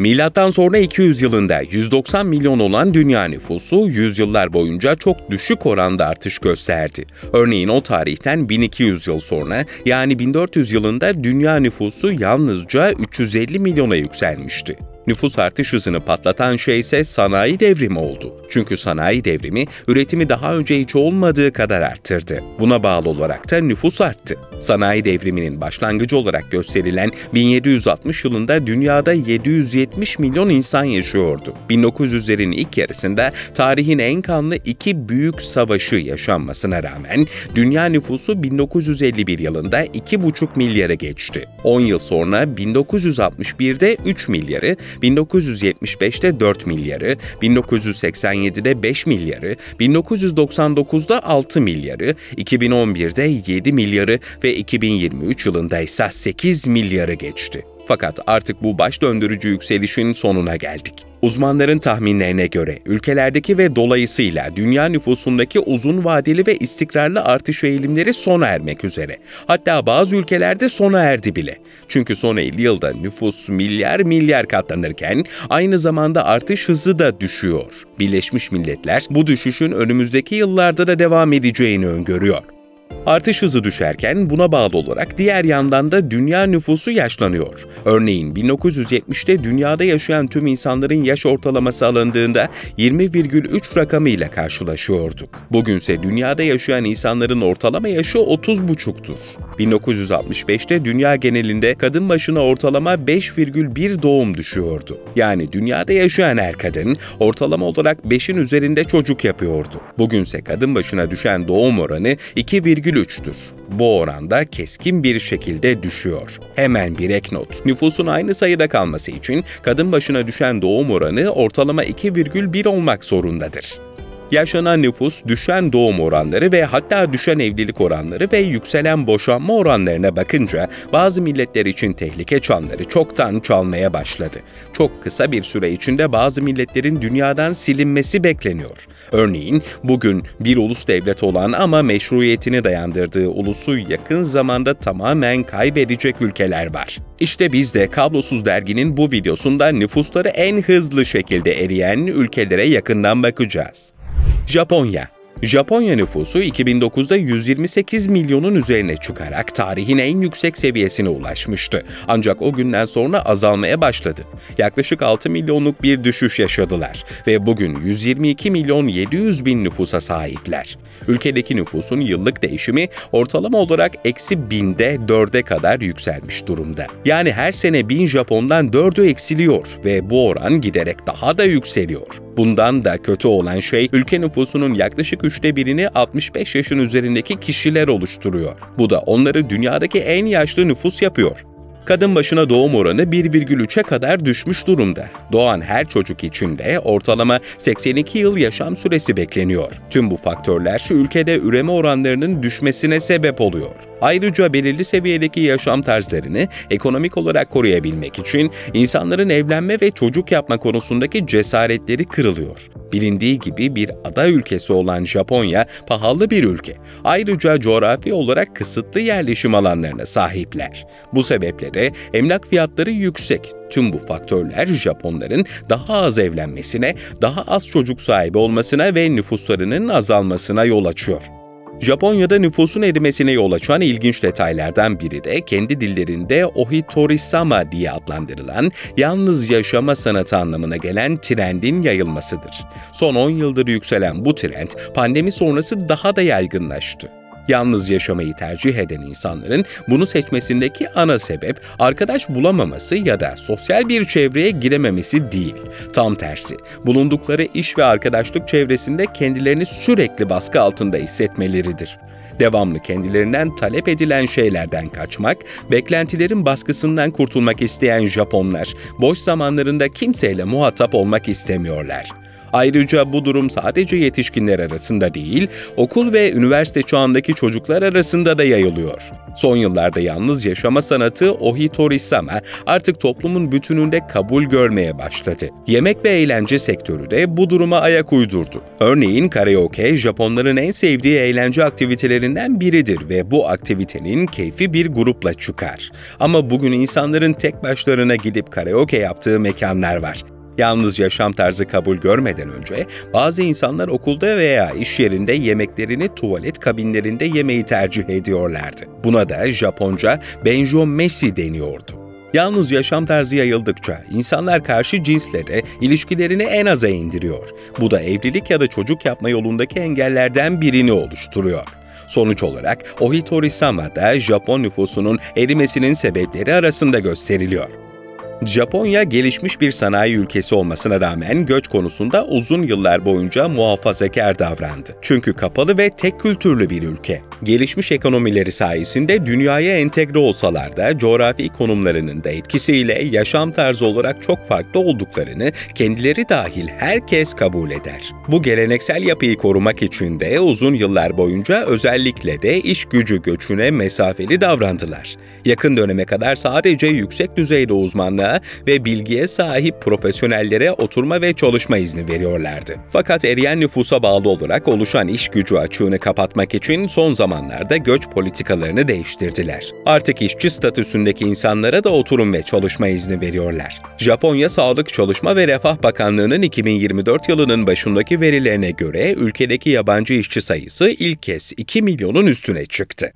Milattan sonra 200 yılında 190 milyon olan dünya nüfusu yüzyıllar boyunca çok düşük oranda artış gösterdi. Örneğin o tarihten 1200 yıl sonra yani 1400 yılında dünya nüfusu yalnızca 350 milyona yükselmişti. Nüfus artış hızını patlatan şey ise sanayi devrimi oldu. Çünkü sanayi devrimi üretimi daha önce hiç olmadığı kadar arttırdı. Buna bağlı olarak da nüfus arttı. Sanayi devriminin başlangıcı olarak gösterilen 1760 yılında dünyada 770 milyon insan yaşıyordu. 1900'lerin ilk yarısında tarihin en kanlı iki büyük savaşı yaşanmasına rağmen dünya nüfusu 1951 yılında 2,5 milyara geçti. 10 yıl sonra 1961'de 3 milyarı, 1975'te 4 milyarı, 1987'de 5 milyarı, 1999'da 6 milyarı, 2011'de 7 milyarı ve 2023 yılında ise 8 milyarı geçti. Fakat artık bu baş döndürücü yükselişin sonuna geldik. Uzmanların tahminlerine göre ülkelerdeki ve dolayısıyla dünya nüfusundaki uzun vadeli ve istikrarlı artış eğilimleri sona ermek üzere. Hatta bazı ülkelerde sona erdi bile. Çünkü son 50 yılda nüfus milyar katlanırken aynı zamanda artış hızı da düşüyor. Birleşmiş Milletler bu düşüşün önümüzdeki yıllarda da devam edeceğini öngörüyor. Artış hızı düşerken buna bağlı olarak diğer yandan da dünya nüfusu yaşlanıyor. Örneğin 1970'te dünyada yaşayan tüm insanların yaş ortalaması alındığında 20,3 rakamıyla karşılaşıyorduk. Bugünse dünyada yaşayan insanların ortalama yaşı 30,5'tur. 1965'te dünya genelinde kadın başına ortalama 5,1 doğum düşüyordu. Yani dünyada yaşayan her kadın ortalama olarak 5'in üzerinde çocuk yapıyordu. Bugünse kadın başına düşen doğum oranı 2,3'tür. Bu oranda keskin bir şekilde düşüyor. Hemen bir ek not. Nüfusun aynı sayıda kalması için kadın başına düşen doğum oranı ortalama 2,1 olmak zorundadır. Yaşanan nüfus, düşen doğum oranları ve hatta düşen evlilik oranları ve yükselen boşanma oranlarına bakınca bazı milletler için tehlike çanları çoktan çalmaya başladı. Çok kısa bir süre içinde bazı milletlerin dünyadan silinmesi bekleniyor. Örneğin bugün bir ulus devlet olan ama meşruiyetini dayandırdığı ulusu yakın zamanda tamamen kaybedecek ülkeler var. İşte biz de Kablosuz Dergi'nin bu videosunda nüfusları en hızlı şekilde eriyen ülkelere yakından bakacağız. Japonya. Japonya nüfusu 2009'da 128 milyonun üzerine çıkarak tarihin en yüksek seviyesine ulaşmıştı. Ancak o günden sonra azalmaya başladı. Yaklaşık 6 milyonluk bir düşüş yaşadılar ve bugün 122 milyon 700 bin nüfusa sahipler. Ülkedeki nüfusun yıllık değişimi ortalama olarak -1000'de 4'e kadar yükselmiş durumda. Yani her sene 1000 Japon'dan 4'ü eksiliyor ve bu oran giderek daha da yükseliyor. Bundan da kötü olan şey ülke nüfusunun yaklaşık 1/3'ünü 65 yaşın üzerindeki kişiler oluşturuyor. Bu da onları dünyadaki en yaşlı nüfus yapıyor. Kadın başına doğum oranı 1,3'e kadar düşmüş durumda. Doğan her çocuk için de ortalama 82 yıl yaşam süresi bekleniyor. Tüm bu faktörler şu ülkede üreme oranlarının düşmesine sebep oluyor. Ayrıca belirli seviyedeki yaşam tarzlarını ekonomik olarak koruyabilmek için insanların evlenme ve çocuk yapma konusundaki cesaretleri kırılıyor. Bilindiği gibi bir ada ülkesi olan Japonya pahalı bir ülke. Ayrıca coğrafi olarak kısıtlı yerleşim alanlarına sahipler. Bu sebeple de emlak fiyatları yüksek. Tüm bu faktörler Japonların daha az evlenmesine, daha az çocuk sahibi olmasına ve nüfuslarının azalmasına yol açıyor. Japonya'da nüfusun erimesine yol açan ilginç detaylardan biri de kendi dillerinde Ohitori-sama diye adlandırılan yalnız yaşama sanatı anlamına gelen trendin yayılmasıdır. Son 10 yıldır yükselen bu trend pandemi sonrası daha da yaygınlaştı. Yalnız yaşamayı tercih eden insanların bunu seçmesindeki ana sebep arkadaş bulamaması ya da sosyal bir çevreye girememesi değil. Tam tersi, bulundukları iş ve arkadaşlık çevresinde kendilerini sürekli baskı altında hissetmeleridir. Devamlı kendilerinden talep edilen şeylerden kaçmak, beklentilerin baskısından kurtulmak isteyen Japonlar, boş zamanlarında kimseyle muhatap olmak istemiyorlar. Ayrıca bu durum sadece yetişkinler arasında değil, okul ve üniversite çağındaki çocuklar arasında da yayılıyor. Son yıllarda yalnız yaşama sanatı Ohitori-sama artık toplumun bütününde kabul görmeye başladı. Yemek ve eğlence sektörü de bu duruma ayak uydurdu. Örneğin karaoke, Japonların en sevdiği eğlence aktivitelerinden biridir ve bu aktivitenin keyfi bir grupla çıkar. Ama bugün insanların tek başlarına gidip karaoke yaptığı mekanlar var. Yalnız yaşam tarzı kabul görmeden önce bazı insanlar okulda veya iş yerinde yemeklerini tuvalet kabinlerinde yemeyi tercih ediyorlardı. Buna da Japonca benjomesi deniyordu. Yalnız yaşam tarzı yayıldıkça insanlar karşı cinsle de ilişkilerini en aza indiriyor. Bu da evlilik ya da çocuk yapma yolundaki engellerden birini oluşturuyor. Sonuç olarak Ohitori-sama da Japon nüfusunun erimesinin sebepleri arasında gösteriliyor. Japonya gelişmiş bir sanayi ülkesi olmasına rağmen göç konusunda uzun yıllar boyunca muhafazakar davrandı. Çünkü kapalı ve tek kültürlü bir ülke. Gelişmiş ekonomileri sayesinde dünyaya entegre olsalar da coğrafi konumlarının da etkisiyle yaşam tarzı olarak çok farklı olduklarını kendileri dahil herkes kabul eder. Bu geleneksel yapıyı korumak için de uzun yıllar boyunca özellikle de iş gücü göçüne mesafeli davrandılar. Yakın döneme kadar sadece yüksek düzeyde uzmanlığa ve bilgiye sahip profesyonellere oturma ve çalışma izni veriyorlardı. Fakat eriyen nüfusa bağlı olarak oluşan iş gücü açığını kapatmak için son zamanlarda göç politikalarını değiştirdiler. Artık işçi statüsündeki insanlara da oturum ve çalışma izni veriyorlar. Japonya Sağlık, Çalışma ve Refah Bakanlığı'nın 2024 yılının başındaki verilerine göre ülkedeki yabancı işçi sayısı ilk kez 2 milyonun üstüne çıktı.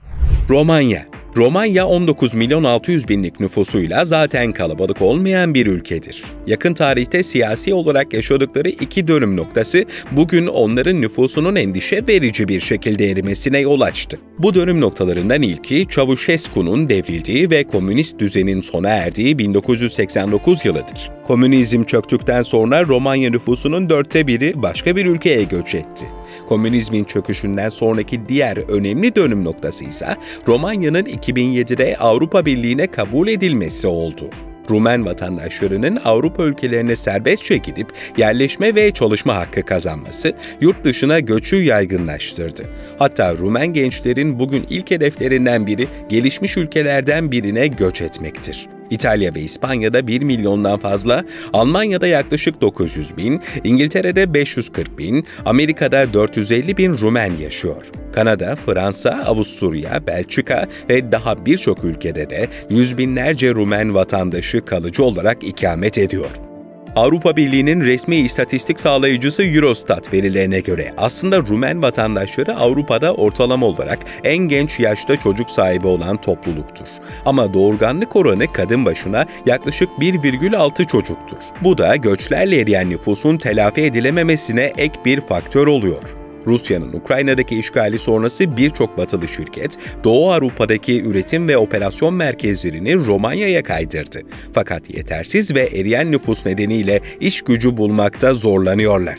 Romanya 19 milyon 600 binlik nüfusuyla zaten kalabalık olmayan bir ülkedir. Yakın tarihte siyasi olarak yaşadıkları iki dönüm noktası bugün onların nüfusunun endişe verici bir şekilde erimesine yol açtı. Bu dönüm noktalarından ilki Çavuşescu'nun devrildiği ve komünist düzenin sona erdiği 1989 yılıdır. Komünizm çöktükten sonra Romanya nüfusunun 1/4 başka bir ülkeye göç etti. Komünizmin çöküşünden sonraki diğer önemli dönüm noktası ise Romanya'nın 2007'de Avrupa Birliği'ne kabul edilmesi oldu. Rumen vatandaşlarının Avrupa ülkelerine serbestçe gidip yerleşme ve çalışma hakkı kazanması yurt dışına göçü yaygınlaştırdı. Hatta Rumen gençlerin bugün ilk hedeflerinden biri gelişmiş ülkelerden birine göç etmektir. İtalya ve İspanya'da 1 milyondan fazla, Almanya'da yaklaşık 900 bin, İngiltere'de 540 bin, Amerika'da 450 bin Rumen yaşıyor. Kanada, Fransa, Avusturya, Belçika ve daha birçok ülkede de yüz binlerce Rumen vatandaşı kalıcı olarak ikamet ediyor. Avrupa Birliği'nin resmi istatistik sağlayıcısı Eurostat verilerine göre aslında Rumen vatandaşları Avrupa'da ortalama olarak en genç yaşta çocuk sahibi olan topluluktur. Ama doğurganlık oranı kadın başına yaklaşık 1,6 çocuktur. Bu da göçlerle eriyen nüfusun telafi edilememesine ek bir faktör oluyor. Rusya'nın Ukrayna'daki işgali sonrası birçok batılı şirket, Doğu Avrupa'daki üretim ve operasyon merkezlerini Romanya'ya kaydırdı. Fakat yetersiz ve eriyen nüfus nedeniyle iş gücü bulmakta zorlanıyorlar.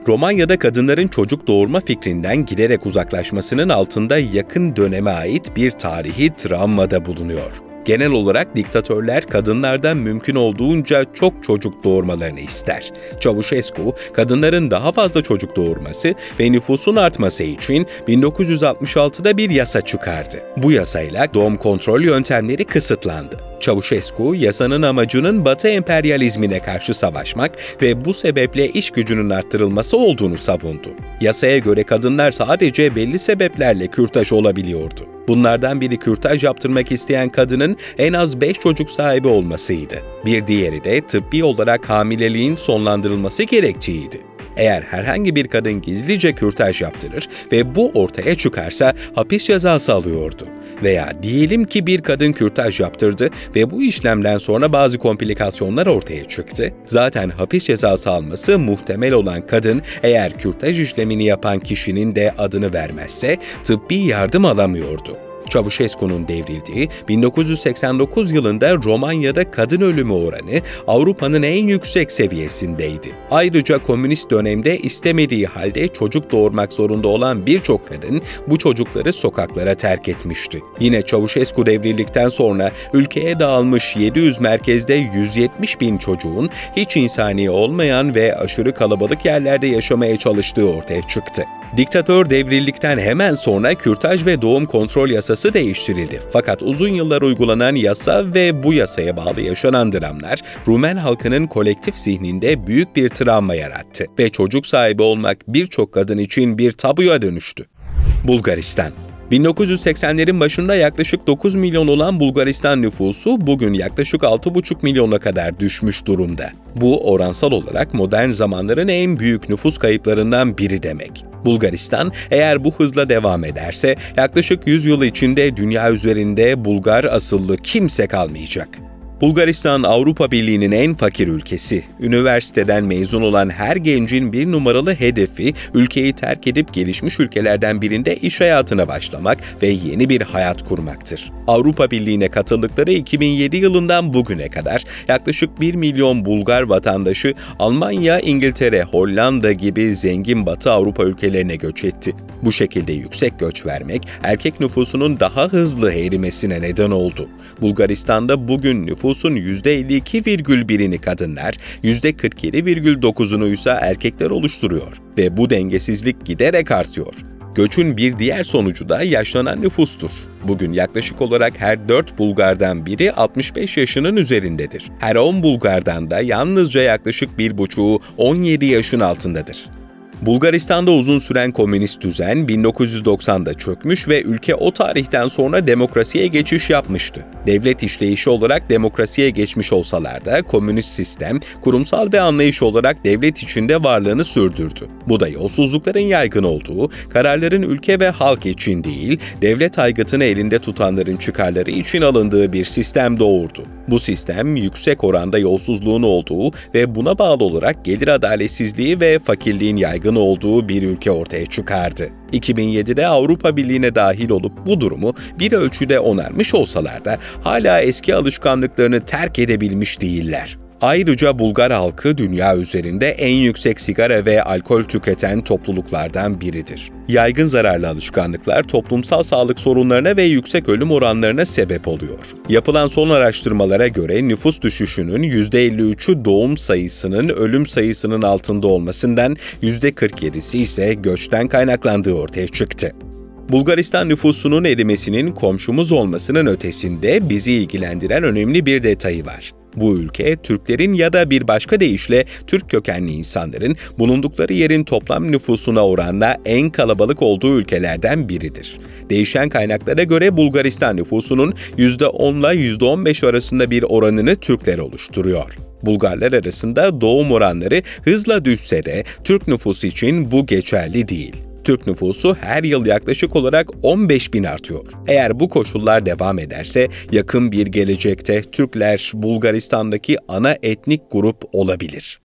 Romanya'da kadınların çocuk doğurma fikrinden giderek uzaklaşmasının altında yakın döneme ait bir tarihi travma da bulunuyor. Genel olarak diktatörler kadınlardan mümkün olduğunca çok çocuk doğurmalarını ister. Çavuşescu, kadınların daha fazla çocuk doğurması ve nüfusun artması için 1966'da bir yasa çıkardı. Bu yasayla doğum kontrol yöntemleri kısıtlandı. Çavuşescu, yasanın amacının Batı emperyalizmine karşı savaşmak ve bu sebeple iş gücünün arttırılması olduğunu savundu. Yasaya göre kadınlar sadece belli sebeplerle kürtaj olabiliyordu. Bunlardan biri kürtaj yaptırmak isteyen kadının en az 5 çocuk sahibi olmasıydı. Bir diğeri de tıbbi olarak hamileliğin sonlandırılması gerektiğiydi. Eğer herhangi bir kadın gizlice kürtaj yaptırır ve bu ortaya çıkarsa hapis cezası alıyordu. Veya diyelim ki bir kadın kürtaj yaptırdı ve bu işlemden sonra bazı komplikasyonlar ortaya çıktı. Zaten hapis cezası alması muhtemel olan kadın eğer kürtaj işlemini yapan kişinin de adını vermezse tıbbi yardım alamıyordu. Çavuşescu'nun devrildiği 1989 yılında Romanya'da kadın ölümü oranı Avrupa'nın en yüksek seviyesindeydi. Ayrıca komünist dönemde istemediği halde çocuk doğurmak zorunda olan birçok kadın bu çocukları sokaklara terk etmişti. Yine Çavuşescu devrildikten sonra ülkeye dağılmış 700 merkezde 170 bin çocuğun hiç insani olmayan ve aşırı kalabalık yerlerde yaşamaya çalıştığı ortaya çıktı. Diktatör devrildikten hemen sonra kürtaj ve doğum kontrol yasası değiştirildi. Fakat uzun yıllar uygulanan yasa ve bu yasaya bağlı yaşanan dramlar Rumen halkının kolektif zihninde büyük bir travma yarattı ve çocuk sahibi olmak birçok kadın için bir tabuya dönüştü. Bulgaristan 1980'lerin başında yaklaşık 9 milyon olan Bulgaristan nüfusu bugün yaklaşık 6,5 milyona kadar düşmüş durumda. Bu oransal olarak modern zamanların en büyük nüfus kayıplarından biri demek. Bulgaristan eğer bu hızla devam ederse yaklaşık 100 yıl içinde dünya üzerinde Bulgar asıllı kimse kalmayacak. Bulgaristan, Avrupa Birliği'nin en fakir ülkesi. Üniversiteden mezun olan her gencin bir numaralı hedefi, ülkeyi terk edip gelişmiş ülkelerden birinde iş hayatına başlamak ve yeni bir hayat kurmaktır. Avrupa Birliği'ne katıldıkları 2007 yılından bugüne kadar yaklaşık 1 milyon Bulgar vatandaşı Almanya, İngiltere, Hollanda gibi zengin Batı Avrupa ülkelerine göç etti. Bu şekilde yüksek göç vermek, erkek nüfusunun daha hızlı erimesine neden oldu. Bulgaristan'da bugün nüfusun %52,1'ini kadınlar, %47,9'unu ise erkekler oluşturuyor ve bu dengesizlik giderek artıyor. Göçün bir diğer sonucu da yaşlanan nüfustur. Bugün yaklaşık olarak her 4 Bulgardan biri 65 yaşının üzerindedir. Her 10 Bulgardan da yalnızca yaklaşık 1,5'u 17 yaşın altındadır. Bulgaristan'da uzun süren komünist düzen 1990'da çökmüş ve ülke o tarihten sonra demokrasiye geçiş yapmıştı. Devlet işleyişi olarak demokrasiye geçmiş olsalar da komünist sistem kurumsal ve anlayış olarak devlet içinde varlığını sürdürdü. Bu da yolsuzlukların yaygın olduğu, kararların ülke ve halk için değil, devlet aygıtını elinde tutanların çıkarları için alındığı bir sistem doğurdu. Bu sistem yüksek oranda yolsuzluğun olduğu ve buna bağlı olarak gelir adaletsizliği ve fakirliğin yaygın olduğu bir ülke ortaya çıkardı. 2007'de Avrupa Birliği'ne dahil olup bu durumu bir ölçüde onarmış olsalar da hala eski alışkanlıklarını terk edebilmiş değiller. Ayrıca Bulgar halkı dünya üzerinde en yüksek sigara ve alkol tüketen topluluklardan biridir. Yaygın zararlı alışkanlıklar toplumsal sağlık sorunlarına ve yüksek ölüm oranlarına sebep oluyor. Yapılan son araştırmalara göre nüfus düşüşünün %53'ü doğum sayısının ölüm sayısının altında olmasından %47'si ise göçten kaynaklandığı ortaya çıktı. Bulgaristan nüfusunun erimesinin komşumuz olmasının ötesinde bizi ilgilendiren önemli bir detayı var. Bu ülke, Türklerin ya da bir başka deyişle Türk kökenli insanların bulundukları yerin toplam nüfusuna oranla en kalabalık olduğu ülkelerden biridir. Değişen kaynaklara göre Bulgaristan nüfusunun %10 ile %15 arasında bir oranını Türkler oluşturuyor. Bulgarlar arasında doğum oranları hızla düşse de Türk nüfusu için bu geçerli değil. Türk nüfusu her yıl yaklaşık olarak 15 bin artıyor. Eğer bu koşullar devam ederse yakın bir gelecekte Türkler Bulgaristan'daki ana etnik grup olabilir.